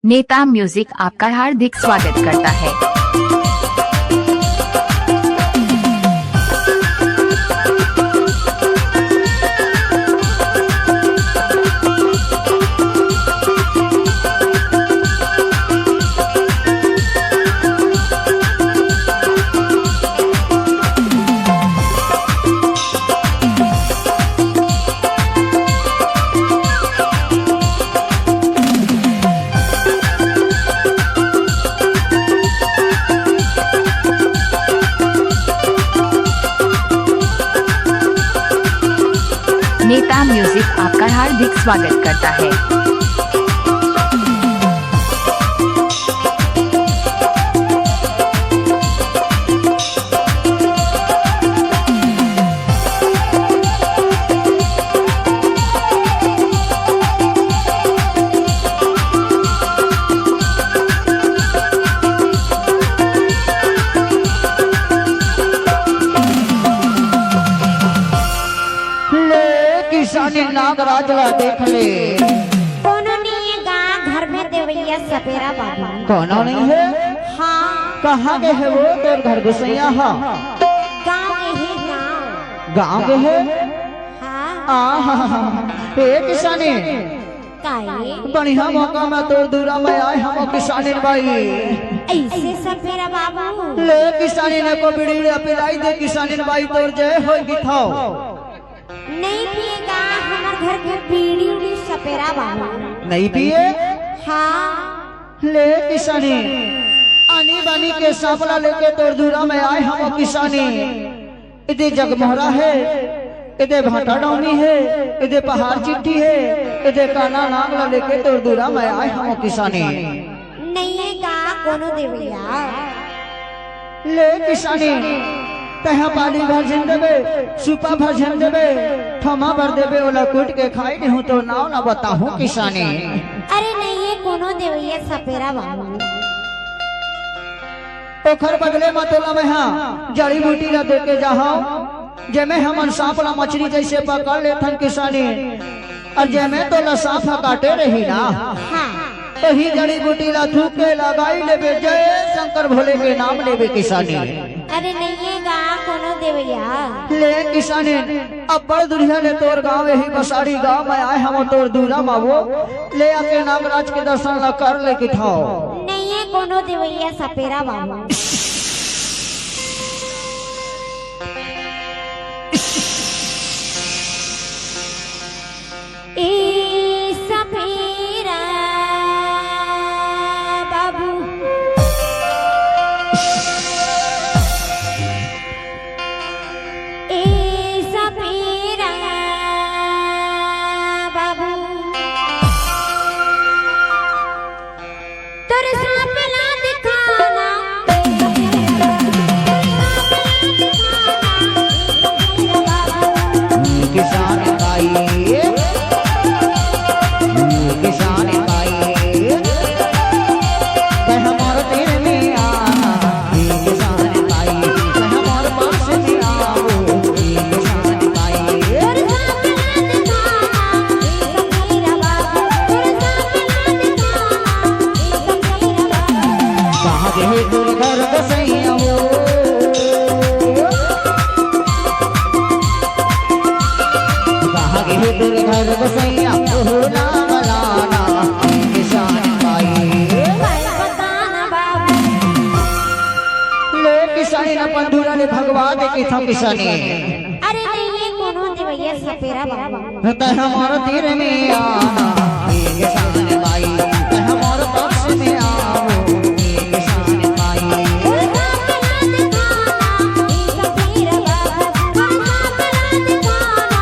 नेता म्यूजिक आपका हार्दिक स्वागत करता है। नेता म्यूजिक आपका हार्दिक स्वागत करता है। किसानी नागराज ला देख ले कोनो नहीं गा घर में देवैया सपेरा बाबा कोनो नहीं है। हाँ कहाँ के है वो तोर घर गुसैया? हाँ गाँव के ही गाँव गाँव के है। हाँ ए किसानी काहे बढ़िया मौका में तोर दूरा में आए हम किसानी भाई। ऐसे सपेरा बाबू ले किसानी ने को बीड़ी पिलाई दे किसानी भाई तोर जय होई गिठाओ नहीं पिएगा हमार घर के बीड़ी उड़ी सपेरा बाबू नहीं पिए। हाँ ले किसानी आनी बानी के सापला लेके तोर दूरा में आए हम किसानी। इधे जगमोहरा है, इधे भाटा डौनी है, इधे पहाड़ चिट्ठी है, इधे काना नागला लेके तोर दूरा में आए हम किसानी। नहीं गा कोनो देवैया ले किसानी तहा पानी भर झन देबे, सुपा भर झन देबे, थमा भर देबे, ओला कूट के खाई नहीं तो नाव ना बताहूं किसानी। अरे नहीं है कोनो देवैया सपेरा बाबू ओखर बदले मतोला में हाँ जड़ी बूटी ला दे के जाओ जेमे हमन सांप ला मछली जैसे पकड़ लेथन किसानी और जेमे तो ला सांप काटे रही ना। हाँ वही जड़ी बूटी ला थूक के लगाई लेबे, जय शंकर भोले के नाम लेबे किसानी। अरे नहीं है गा कोनो देवैया ले किसानी अब बड़ दुनिया ने तोर गांव यही बसारी गांव में आए हम तोर दूरा मावो ले आके नागराज के दर्शन ला कर ले किठाओ। नहीं है कोनो देवैया सपेरा बाबू ए सपेरा बाबू ए सपेरा बाबू तोरे सापला दिखाना किसान भाई किसान भाई कह हमारे तेरे में आना किसान भाई कह हमारे पास में आओ किसान भाई। तोरे सापला दिखाना तोरे सापला दिखाना कहाँ गए तोरे घर बसैया हो कहाँ गए तोरे घर बसैया हो नाम लाना किसान भाई। बताना बाबू ले किसानी न पंधुरा ने भगवा दे की था किसानी अरे नहीं ये कोनो देवैया सपेरा बाबू तह हमारा तीर में आना किसान भाई तह हमारा पक्ष में आओ किसान भाई। तोरे सापला दिखाना सपेरा बाबू तोरे सापला दिखाना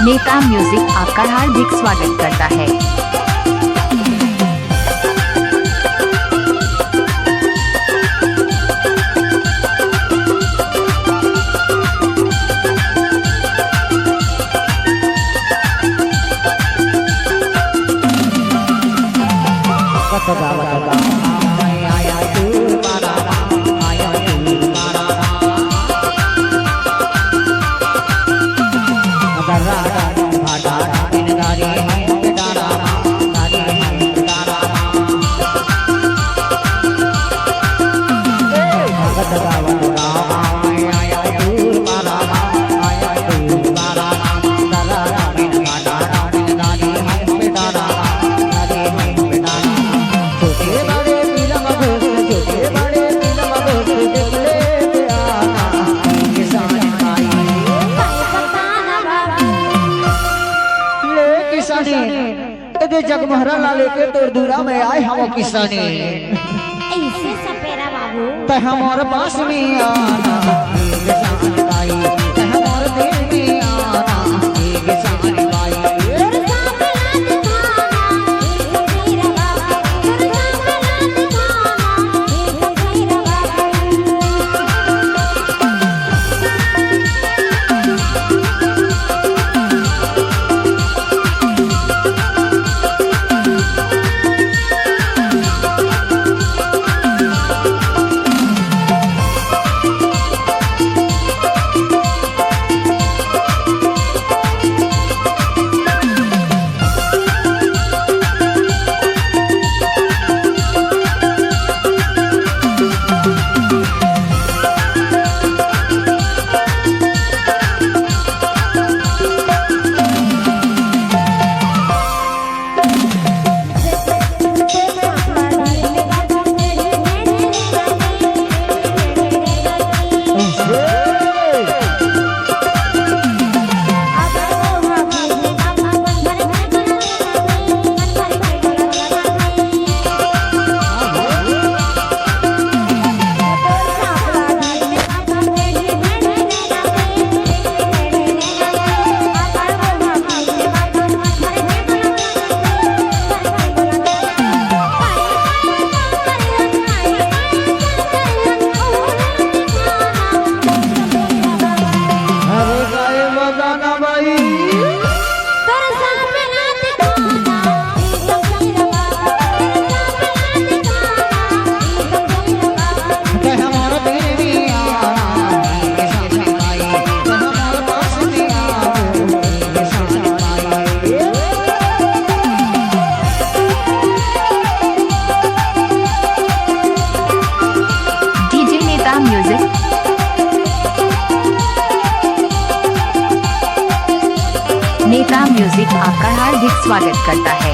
नेता म्यूजिक आपका हार्दिक स्वागत करता है। जगमोहरा ला लेके तोर दूरा में आए हम किसानी ऐसे सपेरा बाबू ते हमारे पास में आना ते हमारे दिल में आना किसानी भाई नेता म्यूजिक आपका हार्दिक स्वागत करता है।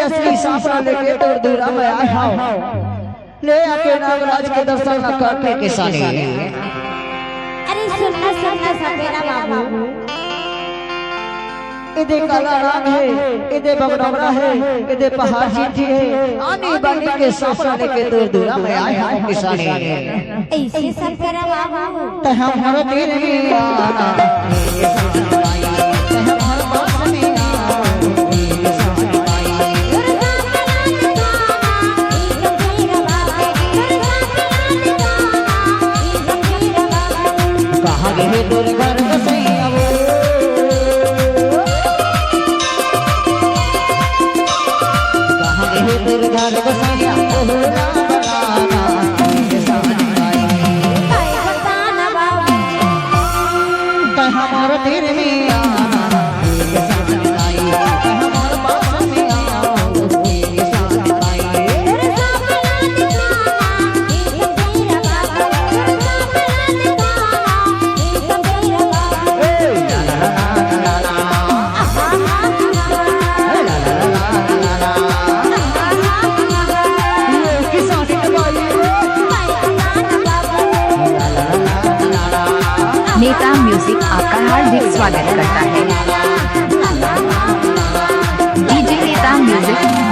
असली साफरा लेके तोर दूरा में आए हां ले आके नागराज के दर्शन करने के सानी। अरे सुनना सुनना सपेरा बाबू इधे काला राग है, इधे बगडोगरा है, इधे पहाड़ चिट्ठी है, आनी बानी के साफरा लेके तोर दूरा में आए हां किसानी। ऐसे सपेरा बाबू ते हमारे दिल में आना तोर घर बसैया वो कहाँ गए तोर घर बसैया ओ राम लाना के सानी भाई बताना बाबू ते हमारे दिल में आना के सानी ते हमारे पास में आना के सानी नेता म्यूजिक आपका हार्दिक स्वागत करता है। डीजे नेता म्यूजिक।